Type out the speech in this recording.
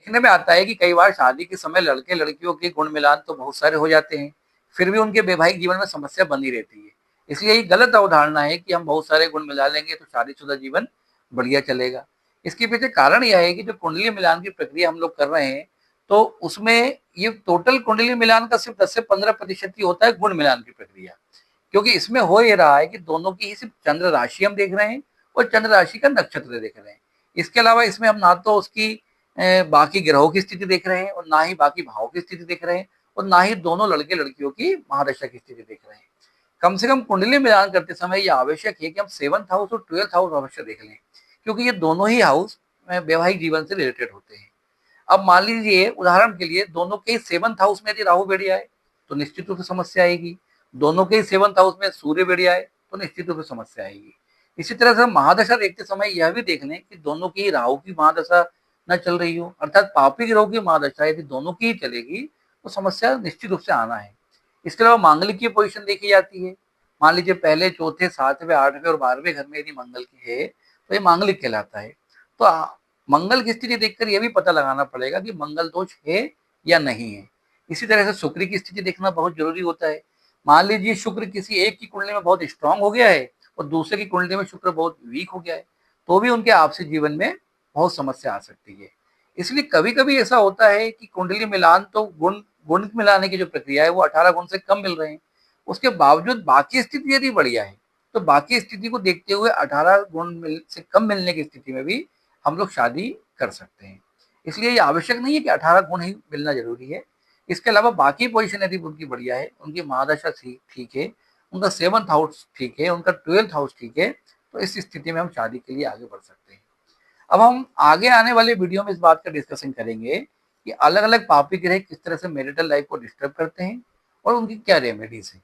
देखने में आता है कि कई बार शादी के समय लड़के लड़कियों के गुण मिलान तो बहुत सारे हो जाते हैं, फिर भी उनके वैवाहिक जीवन में समस्या बनी रहती है। इसलिए ये गलत अवधारणा है कि हम बहुत सारे गुण मिला लेंगे तो शादीशुदा जीवन बढ़िया चलेगा। इसके पीछे कारण यह है कि जो कुंडली मिलान की प्रक्रिया हम लोग कर रहे हैं, तो उसमें ये टोटल कुंडली मिलान का सिर्फ 10 से 15% ही होता है गुण मिलान की प्रक्रिया। क्योंकि इसमें हो ये रहा है कि दोनों की ही सिर्फ चंद्र राशि हम देख रहे हैं और चंद्र राशि का नक्षत्र देख रहे हैं। इसके अलावा इसमें हम ना तो उसकी बाकी ग्रहों की स्थिति देख रहे हैं और ना ही बाकी भावों की स्थिति देख रहे हैं और ना ही दोनों लड़के लड़कियों की महादशा की स्थिति देख रहे हैं। कम से कम कुंडली मिलान करते समय ये आवश्यक है कि हम 7th हाउस और 12th हाउस अवश्य देख लें, क्योंकि ये दोनों ही हाउस वैवाहिक जीवन से रिलेटेड होते हैं। अब मान लीजिए उदाहरण के लिए दोनों के 7th हाउस में यदि राहु बढ़िया है तो निश्चित रूप से समस्या आएगी। दोनों के 7th हाउस में सूर्य बढ़िया है तो निश्चित रूप से समस्या आएगी। इसी तरह से महादशा देखते समय यह भी देख लें कि दोनों की राहु की महादशा न चल रही हो, अर्थात पापी ग्रहों की महादशा यदि दोनों की ही चलेगी तो समस्या निश्चित रूप से आना है। इसके अलावा मांगलिक की पोजीशन देखी जाती है। मान लीजिए पहले, चौथे, 7वें, 8वें और 12वें घर में यदि मंगल की है तो ये मांगलिक कहलाता है। तो मंगल की स्थिति देखकर यह भी पता लगाना पड़ेगा कि मंगल दोष है या नहीं है। इसी तरह से शुक्र की स्थिति देखना बहुत जरूरी होता है। मान लीजिए शुक्र किसी एक की कुंडली में बहुत स्ट्रांग हो गया है और दूसरे की कुंडली में शुक्र बहुत वीक हो गया है, तो भी उनके आपसी जीवन में बहुत समस्या आ सकती है। इसलिए कभी कभी ऐसा होता है कि कुंडली मिलान तो गुण गुण मिलाने की जो प्रक्रिया है वो 18 गुण से कम मिल रहे हैं, उसके बावजूद बाकी स्थिति यदि बढ़िया है तो बाकी स्थिति को देखते हुए 18 गुण से कम मिलने की स्थिति में भी हम लोग शादी कर सकते हैं। इसलिए ये आवश्यक नहीं है कि 18 गुण ही मिलना जरूरी है। इसके अलावा बाकी पोजीशन यदि उनकी बढ़िया है, उनकी महादशा ठीक है, उनका 7th हाउस ठीक है, उनका 12th हाउस ठीक है, तो इस स्थिति में हम शादी के लिए आगे बढ़ सकते हैं। अब हम आगे आने वाले वीडियो में इस बात का डिस्कशन करेंगे कि अलग अलग पापी ग्रह किस तरह से मैरिटल लाइफ को डिस्टर्ब करते हैं और उनकी क्या रेमेडीज है।